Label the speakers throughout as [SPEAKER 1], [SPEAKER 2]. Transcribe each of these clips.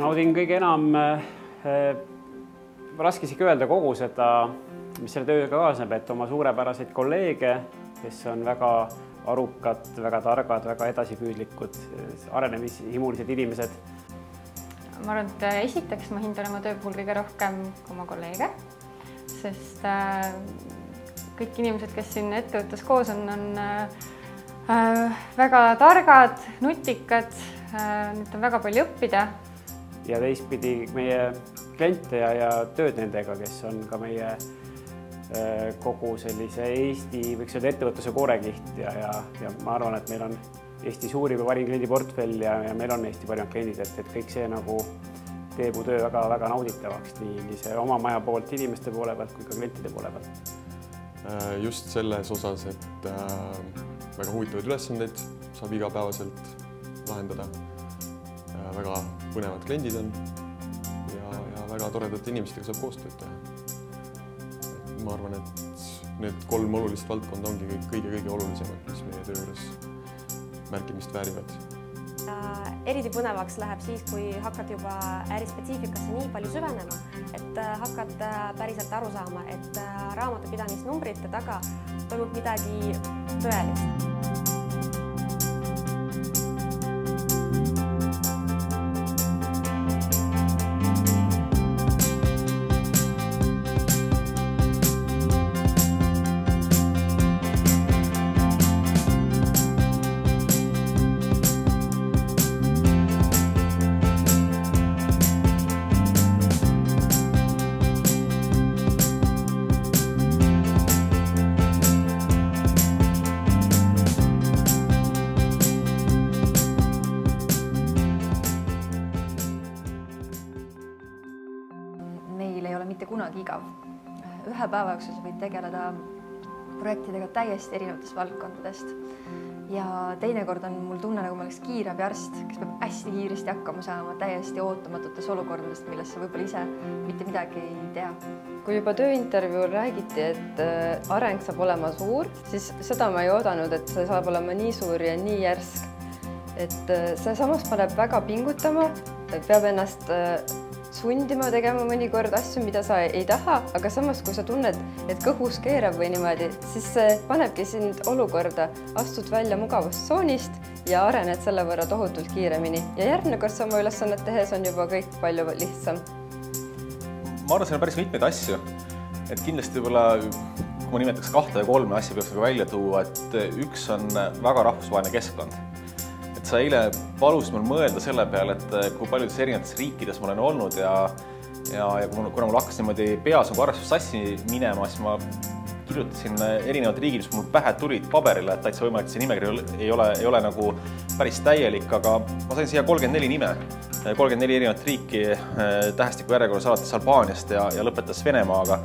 [SPEAKER 1] naudin kõige enam, raske isegi öelda kogu seda, mis selle tööga kaasneb, et oma suurepäraseid kolleege, kes on väga arukad, väga targad, väga edasipüüdlikud, arenemishimulised inimesed.
[SPEAKER 2] Ma arvan, et esiteks ma hindan oma töö puhul kõige rohkem oma kolleege, sest kõik inimesed, kes siin ettevõttes koos on väga targad, nutikad, nüüd on väga palju õppida.
[SPEAKER 1] Ja teistpidi meie kliente ja tööd nendega, kes on ka meie kogu sellise Eesti, võiks öelda ettevõtluse koorekiht ja ma arvan, et meil on Eesti suurim ja parim kliendiportfell ja meil on Eesti parimad kliendid, et kõik see nagu teeb mu töö väga nauditavaks, nii see oma maja poolt, inimeste poole pealt kui ka klientide poole pealt.
[SPEAKER 3] Just selles osas, et väga huvitavaid ülesandeid saab igapäevaselt lahendada. Väga põnevad kliendid on ja väga toredate inimestega saab koostööd teha. Ma arvan, et need 3 olulist valdkonda ongi kõige olulisemad, mis meie töö juures märkimist väärivad.
[SPEAKER 4] Eriti põnevaks läheb siis, kui hakkad juba ärispetsiifikasse nii palju süvenema, et hakkad päriselt aru saama, et raamatupidamisnumbrite taga toimub midagi tõelist.
[SPEAKER 5] Meil ei ole mitte kunagi igav. Ühe päeva jooksul sa võid tegeleda projektidega täiesti erinevatest valdkondadest. Ja teinekord on mul tunne, nagu ma oleks kiirabiarst, kes peab hästi kiiresti hakkama saama täiesti ootamatutes olukordadest, millest sa võib-olla ise mitte midagi ei tea.
[SPEAKER 6] Kui juba tööintervjuul räägiti, et areng saab olema suur, siis seda ma ei oodanud, et see saab olema nii suur ja nii järsk. Et see samas paneb väga pingutama, peab ennast sundima tegema mõnikord asju, mida sa ei taha, aga samas, kui sa tunned, et kõhus keerab või niimoodi, siis see panebki sind olukorda, astud välja mugavustsoonist ja arened selle võrra tohutult kiiremini. Ja järgmine kord sama ülesannet tehes on juba kõik palju lihtsam.
[SPEAKER 7] Ma arvan, siin on päris mitmeid asju. Et kindlasti võib-olla, kui ma nimetaks 2 või 3 asja peaks välja tuua, et üks on väga rahvusvaheline keskkond. Sa eile palusid mul mõelda selle peale, et kui paljudes erinevates riikides ma olen olnud ja kuna mul hakkas niimoodi peas nagu arvestus sassi minema, siis ma kirjutasin erinevad riigid, mis mul pähe tulid paberile, et täitsa võimalik, et see nimekiri ei ole nagu päris täielik, aga ma sain siia 34 nime, 34 erinevat riiki tähestiku järjekorras alates Albaaniast ja lõpetas Venemaaga.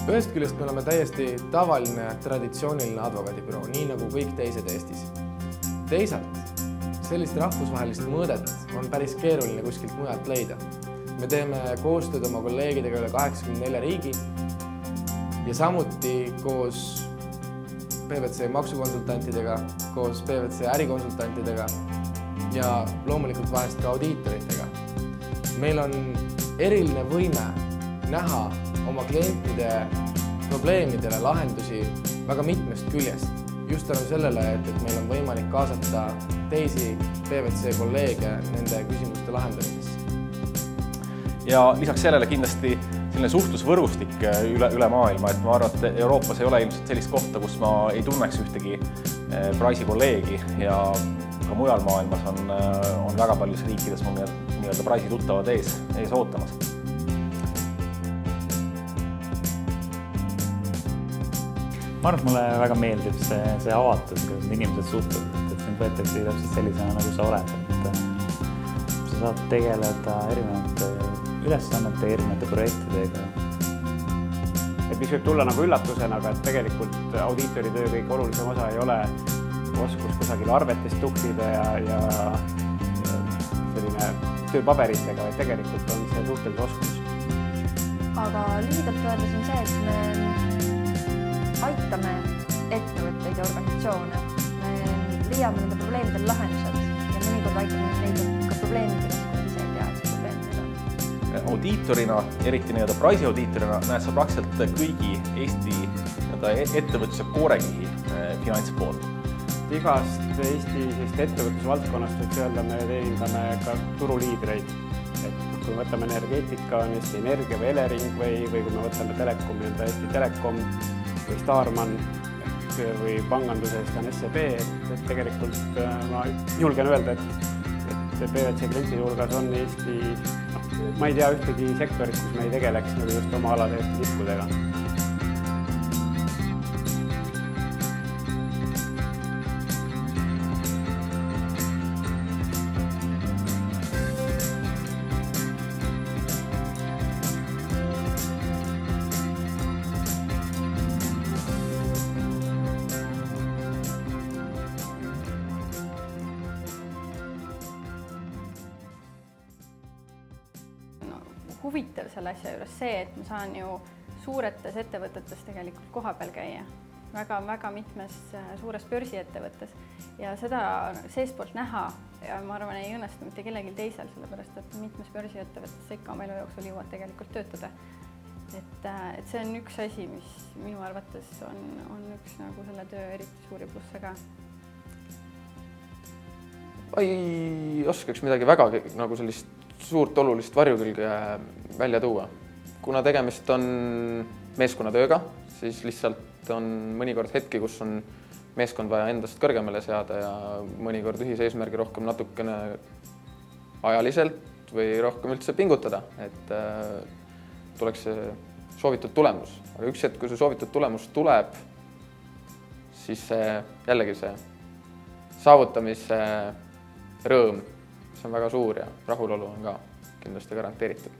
[SPEAKER 8] Ühest küljest me oleme täiesti tavaline traditsiooniline advokaadibüroo, nii nagu kõik teised Eestis. Teisalt, sellist rahvusvahelist mõõdet on päris keeruline kuskilt mujalt leida. Me teeme koostööd oma kolleegidega üle 84 riigi ja samuti koos PwC maksukonsultantidega, koos PwC ärikonsultantidega ja loomulikult vahest ka audiitoritega. Meil on eriline võime näha oma klientide probleemidele lahendusi väga mitmest küljest. Just tänu sellele, et meil on võimalik kaasata teisi PwC kolleege nende küsimuste lahendamisesse.
[SPEAKER 7] Ja lisaks sellele kindlasti selline suhtlusvõrustik üle maailma, et ma arvan, et Euroopas ei ole ilmselt sellist kohta, kus ma ei tunneks ühtegi Price'i kolleegi ja ka mujal maailmas on väga paljus riikides mul nii-öelda Price'i tuttavad ees ootamas.
[SPEAKER 9] Ma arvan, et mulle väga meeldib see avatus, kuidas inimesed suhtuvad, et sind võetakse täpselt sellisena, nagu sa oled. Sa saad tegeleda erinevate ülesannete, erinevate projektidega.
[SPEAKER 1] Et mis võib tulla nagu üllatusena, aga et tegelikult audiitoritöö kõige olulisem osa ei ole oskus kusagil arvetest tuhtida ja selline töö paberitega, vaid tegelikult on see suhteline oskus.
[SPEAKER 5] Aga lühidalt öeldes on see, et me aitame ettevõtteid ja organisatsioone. Me leiame nende probleemidele lahendused ja mõnikord aitame neid ka probleemidele
[SPEAKER 7] audiitorina, eriti nii-öelda Price'i audiitorina, näed sa praktiliselt kõigi Eesti ettevõtluse koorekihi finantspool.
[SPEAKER 1] Igast Eesti ettevõtlusvaldkonnast võiks öelda, me teenindame ka turuliidreid. Et kui me võtame energeetika, on Eesti Energia või Elering või kui me võtame Telekomi, on ta Eesti Telekom või Starman või pangandusest on SEB, et tegelikult ma julgen öelda, et PVC klientide hulgas on Eesti, ma ei tea ühtegi sektorit, kus me ei tegeleks nagu just oma alade Eesti tippudega.
[SPEAKER 2] Huvitav selle asja juures see, et ma saan ju suuretes ettevõtetes tegelikult koha peal käia. Väga mitmes suures börsiettevõttes ja seda seestpoolt näha ja ma arvan, ei õnnestu mitte kellelgi teisel, sellepärast et mitmes börsiettevõttes ikka oma elu jooksul jõuad tegelikult töötada. Et see on üks asi, mis minu arvates on üks nagu selle töö eriti suuri plusse ka.
[SPEAKER 8] Ei oskaks midagi väga nagu sellist suurt olulist varjukülge välja tuua. Kuna tegemist on meeskonnatööga, siis lihtsalt on mõnikord hetki, kus on meeskond vaja endast kõrgemale seada ja mõnikord ühiseesmärgi rohkem natukene ajaliselt või rohkem üldse pingutada, et tuleks see soovitud tulemus. Aga üks hetk, kui see soovitud tulemus tuleb, siis jällegi see saavutamise rõõm, see on väga suur ja rahulolu on ka kindlasti garanteeritud.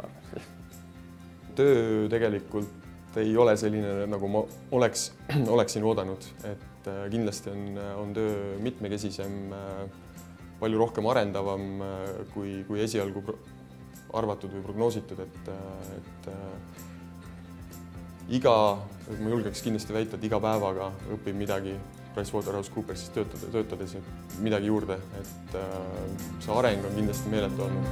[SPEAKER 3] Töö tegelikult ei ole selline, nagu ma oleksin oodanud, et kindlasti on töö mitmekesisem, palju rohkem arendavam kui esialgu arvatud või prognoositud, et ma julgeks kindlasti väita, et iga päevaga õpib midagi PricewaterhouseCoopersis töötades midagi juurde, et see areng on kindlasti meeletu olnud.